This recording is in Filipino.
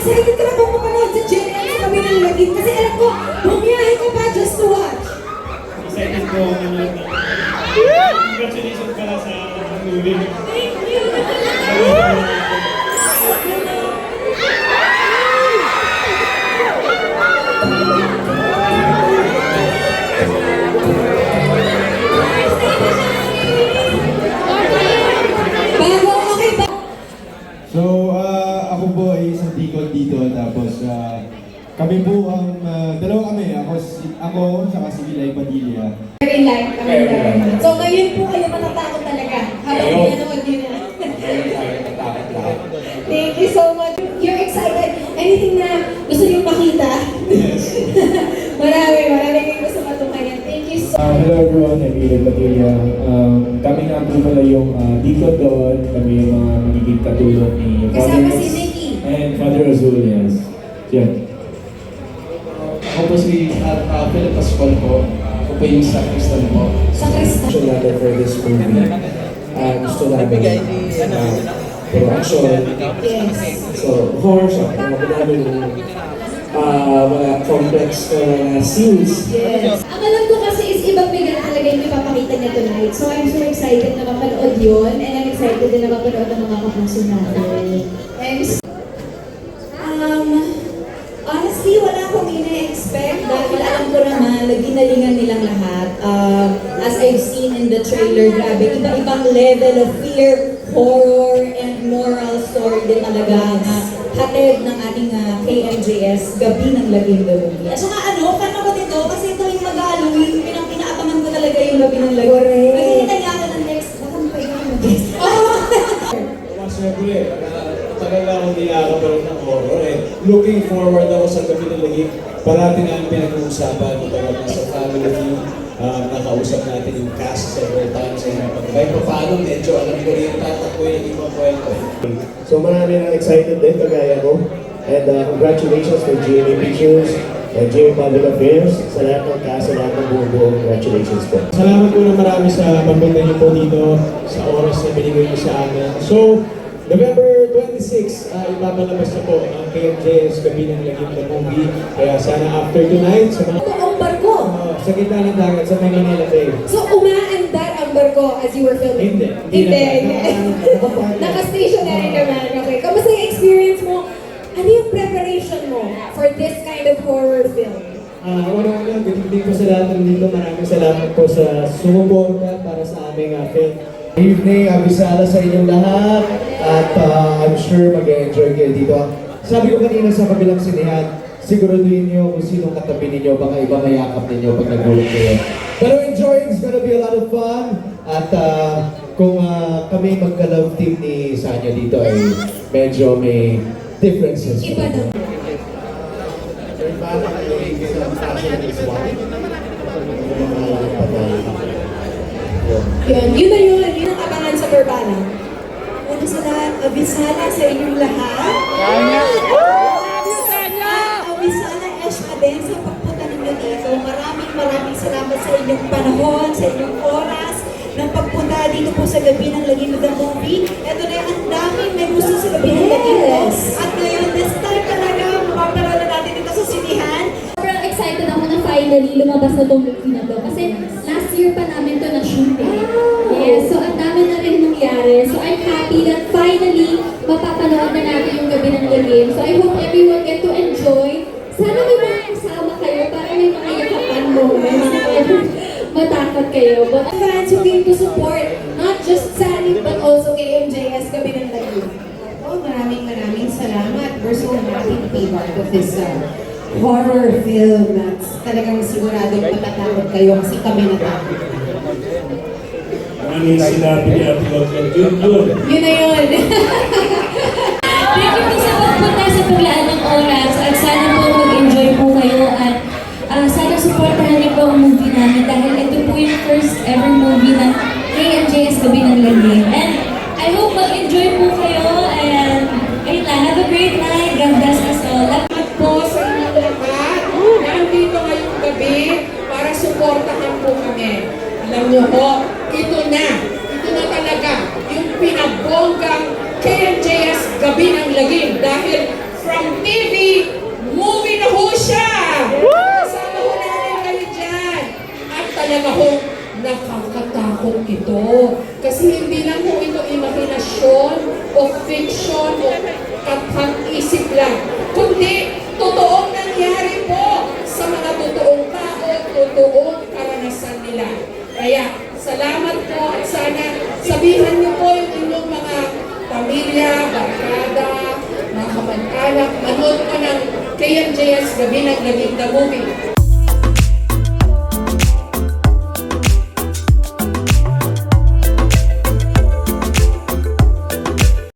excited ka na bang mapanood sa JNN sa kami ng Lagim? Kasi alam ko, bumiyahe ka pa just to watch. Excited po ako manood ng... Congratulations pala sa movie. Thank you! Bago, okay ba? So, ako po ay isang tikot dito, tapos kami po ang, dalawa kami, ako saka si Vilay Padilla. Very light kami naman. So ngayon po kayo matatakot talaga habang pinanood nyo na. Thank you so much. You're excited. Anything na gusto nyo makita? Yes. marami kayong gusto matukayan. Thank you so much. Hello everyone, I'm Vilay Padilla. Kami nga po pala yung tikot doon, kami yung mga magiging katulong ni Kasama Father si Nicky. and Father Azul, yes. Yeah. Ako po si Philip Pascual po. Ako po yung sacristan po. Sa Krista. Gusto natin for this movie. Gusto natin puro action. Yes. So, horror siya. Mga namin mga complex scenes. Yes. Ang alam ko kasi is ibang bigla talaga yung ipapakita niya tonight. So I'm so excited na mapanood yun. And I'm excited din na mapanood ng mga kapuso natin. Honestly, wala akong ina-expect dahil alam ko naman, naginalingan nilang lahat. As I've seen in the trailer, grabe, iba-ibang level of fear, horror, and moral story din talaga na hatid ng ating KMJS, Gabi ng Lagim the movie. At saka fan ako dito kasi ito yung mag-Halloween, pinaabangan ko talaga yung Gabi ng Lagim. Correct. Maghihintay nga ako ng next, baka mapailan ng next. Siyempre, tagal na akong nilakabalan ng horror eh. Looking forward ako sa Gabi ng Lagim. Parati nga ang pinag-uusapan talaga sa family view. Nakausap natin yung cast several times. Kahit pa paano, medyo alam ko rin yung tatakbo yung ibang kwento. So marami na excited din, kagaya ko. And congratulations to GMA Pictures and GMA Public Affairs. Sa lahat ng cast, sa lahat ng buong congratulations po. Salamat po na marami sa pagpunta niyo po dito, sa oras na binigay niyo sa amin. So, November 26, ipapalabas na po ang KMJS Gabi ng Lagim the movie. Kaya sana after tonight, sa mga Ang barko. sa gitna ng dagat, sa Manila Bay. So umaandar ang barko as you were filming? Hindi. Naka-stationary naman. Okay. Kamusta yung experience mo? Ano yung preparation mo for this kind of horror film? Una-una, good po sa lahat ng dito. Maraming salamat po sa sumuporta para sa aming film. Good evening, abisala sa inyong lahat. At I'm sure mag-enjoy kayo dito. Sabi ko kanina sa kabilang sinihan, siguraduhin niyo kung sinong katabi ninyo, baka iba mayakap ninyo pag nag-gulog kayo. Pero enjoy, it's gonna be a lot of fun. At kung kami magka-love team ni Sanya dito ay medyo may differences. Iba na. Yun na yun. Yun ang abangan sa Urbana. Una sa lahat, abisala sa inyong lahat. Abisala Eshma din sa pagpunta ninyo dito. Maraming salamat sa inyong panahon, sa inyong oras, ng pagpunta dito po sa Gabi ng Lagim the movie. Ito na ang daming may gusto sa Gabi ng Lagim. At ngayon, this time talaga, mapapanood na natin dito sa sinihan. Sobrang excited ako na finally lumabas na tong movie na to. Kasi last year pa namin to na-shoot eh. Yes, so ang dami na rin nangyari. So I'm happy that finally mapapanood na natin yung Gabi ng Lagim. So I hope everyone get to enjoy. Sana may mga kasama kayo para may mga yakapan moments na matakot kayo. But Fans who came to support, not just Sally, but also KMJS Gabi ng Lagim. Oh, maraming salamat. We're so happy to be part of this horror film that's talagang siguradong matatakot kayo kasi kami natakot. Ano yung sinabi ni Ate Logan Jr. Yun na yun. thank you po sa pagpunta sa paglaan ng oras at sana po mag-enjoy po kayo at sana supportahan niyo po ang movie namin dahil ito po yung first ever movie ng KMJS Gabi ng Lagim. And I hope mag-enjoy po kayo and ayun lang, have a great night. God bless us all. Salamat po sa inyong lahat. Nandito ngayong gabi para suportahan po kami. Alam niyo po, ito na talaga yung pinagbonggang KMJS Gabi ng Lagim dahil from TV, movie na ho siya! Kasama ho namin kayo dyan. At talaga ho, nakakatakot ito. Kasi hindi lang ho ito imahinasyon o fiction o katang-isip lang. Kundi, totoong nangyari po sa mga totoong tao, totoong karanasan nila. Kaya, salamat po at sana sabihan niyo po yung inyong mga pamilya, barkada, mga kamag-anak, manood ko ng KMJS Gabi ng Gabi na movie.